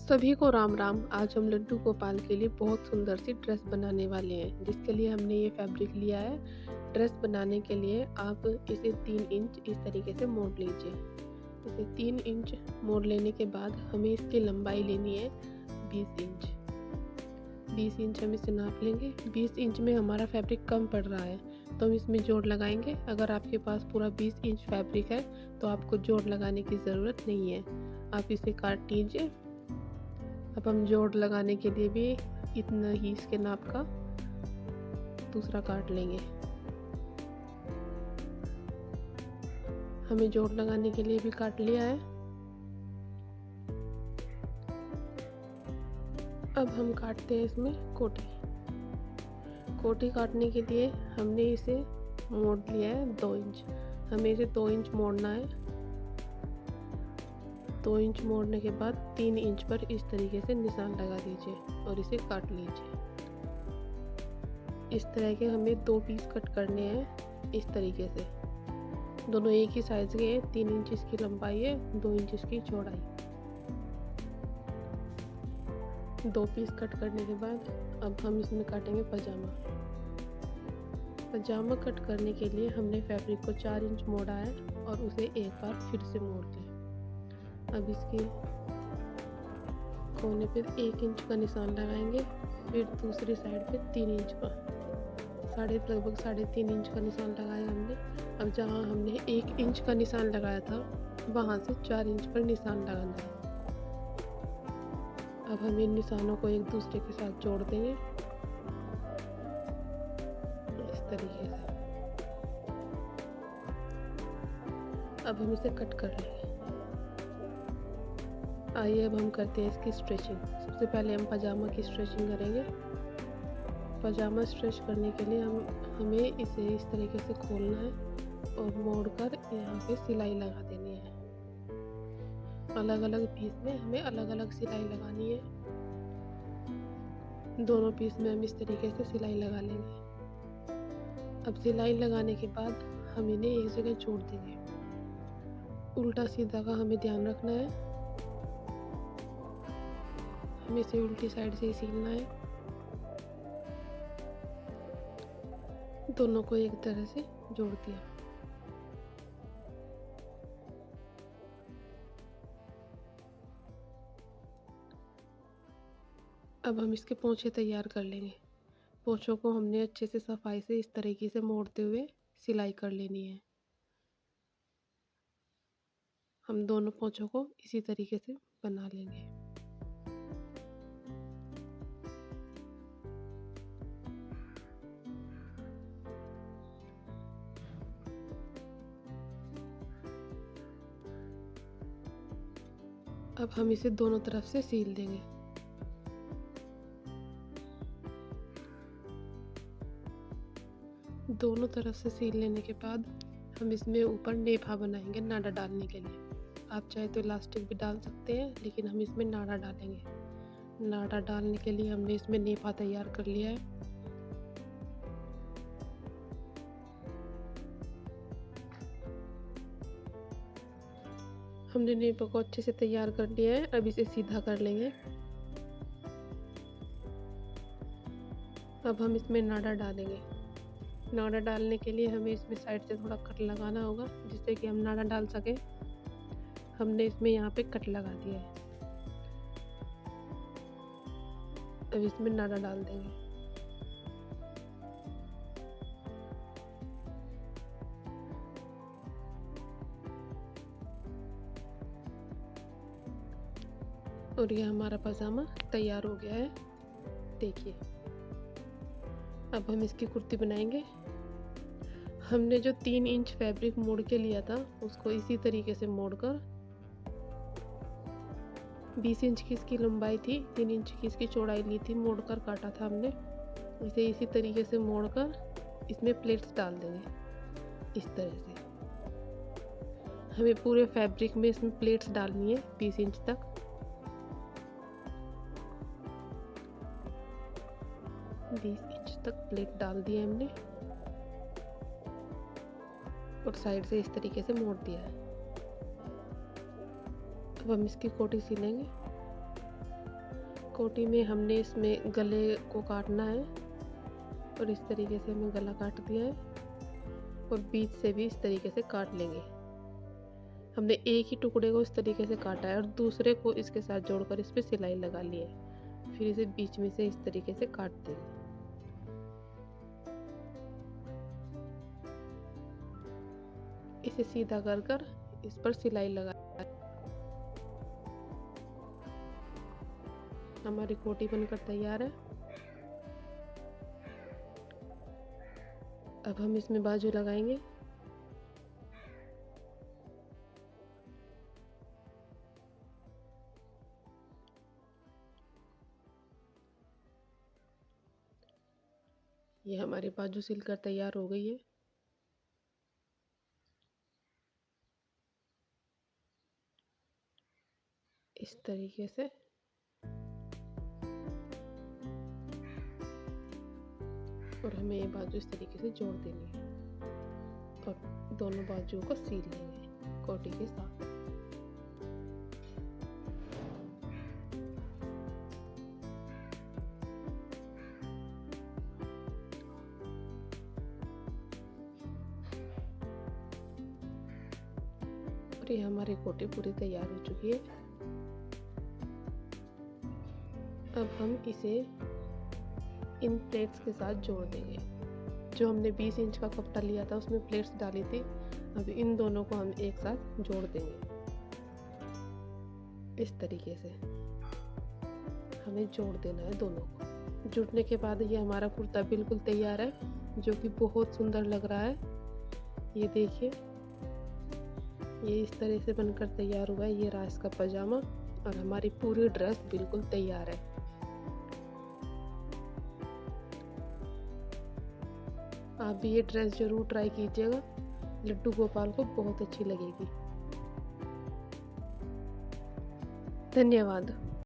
सभी को राम राम। आज हम लड्डू गोपाल के लिए बहुत सुंदर सी ड्रेस बनाने वाले हैं, जिसके लिए हमने ये फैब्रिक लिया है। ड्रेस बनाने के लिए आप इसे 3 इंच इस तरीके से मोड़ लीजिए। इसे 3 इंच मोड़ लेने के बाद हमें इसकी लंबाई लेनी है 20 इंच। 20 इंच हम इसे नाप लेंगे। 20 इंच में हमारा फैब्रिक कम पड़ रहा है तो हम इसमें जोड़ लगाएंगे। अगर आपके पास पूरा 20 इंच फैब्रिक है तो आपको जोड़ लगाने की ज़रूरत नहीं है। आप इसे काट लीजिए। अब हम जोड़ लगाने के लिए भी इतना ही इसके नाप का दूसरा काट लेंगे। हमें जोड़ लगाने के लिए भी काट लिया है। अब हम काटते हैं इसमें कोटी। कोटी काटने के लिए हमने इसे मोड़ लिया है 2 इंच। हमें इसे 2 इंच मोड़ना है। 2 इंच मोड़ने के बाद 3 इंच पर इस तरीके से निशान लगा दीजिए और इसे काट लीजिए। इस तरह के हमें 2 पीस कट करने हैं इस तरीके से। दोनों एक ही साइज के हैं। 3 इंच इसकी लंबाई है, 2 इंच इसकी चौड़ाई। 2 पीस कट करने के बाद अब हम इसमें काटेंगे पजामा। पजामा कट करने के लिए हमने फैब्रिक को 4 इंच मोड़ा है और उसे एक बार फिर से मोड़ लिया। अब इसके कोने पे 1 इंच का निशान लगाएंगे, फिर दूसरी साइड पे 3 इंच का लगभग 3.5 इंच का निशान लगाया हमने। अब जहाँ हमने 1 इंच का निशान लगाया था वहाँ से 4 इंच पर निशान लगाना है। अब हम इन निशानों को एक दूसरे के साथ जोड़ देंगे इस तरीके से। अब हम इसे कट कर लेंगे। आइए अब हम करते हैं इसकी स्ट्रेचिंग। सबसे पहले हम पजामा की स्ट्रेचिंग करेंगे। पजामा स्ट्रेच करने के लिए हमें इसे इस तरीके से खोलना है और मोड़कर यहाँ पे सिलाई लगा देनी है। अलग अलग पीस में हमें अलग अलग सिलाई लगानी है। दोनों पीस में हम इस तरीके से सिलाई लगा लेंगे। अब सिलाई लगाने के बाद हम इन्हें एक जगह जोड़ देंगे। उल्टा सीधा का हमें ध्यान रखना है। हमें इसे उल्टी साइड से ही सीलना है। दोनों को एक तरह से जोड़ दिया। अब हम इसके पोंछे तैयार कर लेंगे। पोंछों को हमने अच्छे से सफाई से इस तरीके से मोड़ते हुए सिलाई कर लेनी है। हम दोनों पोंछों को इसी तरीके से बना लेंगे। अब हम इसे दोनों तरफ से सील देंगे। दोनों तरफ से सील लेने के बाद हम इसमें ऊपर नेफा बनाएंगे नाड़ा डालने के लिए। आप चाहे तो इलास्टिक भी डाल सकते हैं, लेकिन हम इसमें नाड़ा डालेंगे। नाड़ा डालने के लिए हमने इसमें नेफा तैयार कर लिया है। हमने नेफा को अच्छे से तैयार कर लिया है। अब इसे सीधा कर लेंगे। अब हम इसमें नाड़ा डालेंगे। नाड़ा डालने के लिए हमें इसमें साइड से थोड़ा कट लगाना होगा, जिससे कि हम नाड़ा डाल सकें। हमने इसमें यहाँ पे कट लगा दिया है। अब इसमें नाड़ा डाल देंगे। और ये हमारा पजामा तैयार हो गया है। देखिए, अब हम इसकी कुर्ती बनाएंगे। हमने जो 3 इंच फैब्रिक मोड़ के लिया था उसको इसी तरीके से मोड़कर 20 इंच की इसकी लंबाई थी, 3 इंच की इसकी चौड़ाई ली थी, मोड़कर काटा था हमने। इसे इसी तरीके से मोड़कर इसमें प्लेट्स डाल देंगे इस तरह से। हमें पूरे फैब्रिक में इसमें प्लेट्स डालनी है 20 इंच तक। 20 इंच तक प्लेट डाल दिया हमने और साइड से इस तरीके से मोड़ दिया है। अब हम इसकी कोटी सिलेंगे। कोटी में हमने इसमें गले को काटना है और इस तरीके से हमने गला काट दिया है और बीच से भी इस तरीके से काट लेंगे। हमने एक ही टुकड़े को इस तरीके से काटा है और दूसरे को इसके साथ जोड़कर इस पर सिलाई लगा ली है। फिर इसे बीच में से इस तरीके से काट देंगे। इसे सीधा कर कर इस पर सिलाई लगा। हमारी कोटी बनकर तैयार है। अब हम इसमें बाजू लगाएंगे। ये हमारी बाजू सिलकर तैयार हो गई है। इस तरीके से और हमें ये बाजू इस तरीके से जोड़ देनी है और दोनों बाजुओं को सील लेंगे कोटी के साथ। और ये हमारी कोटी पूरी तैयार हो चुकी है। अब हम इसे इन प्लेट्स के साथ जोड़ देंगे। जो हमने 20 इंच का कपड़ा लिया था उसमें प्लेट्स डाली थी। अब इन दोनों को हम एक साथ जोड़ देंगे। इस तरीके से हमें जोड़ देना है दोनों को। जुड़ने के बाद ये हमारा कुर्ता बिल्कुल तैयार है, जो कि बहुत सुंदर लग रहा है। ये देखिए, ये इस तरह से बनकर तैयार हुआ है। ये रहा इसका पजामा और हमारी पूरी ड्रेस बिल्कुल तैयार है। आप भी ये ड्रेस जरूर ट्राई कीजिएगा, लड्डू गोपाल को बहुत अच्छी लगेगी। धन्यवाद।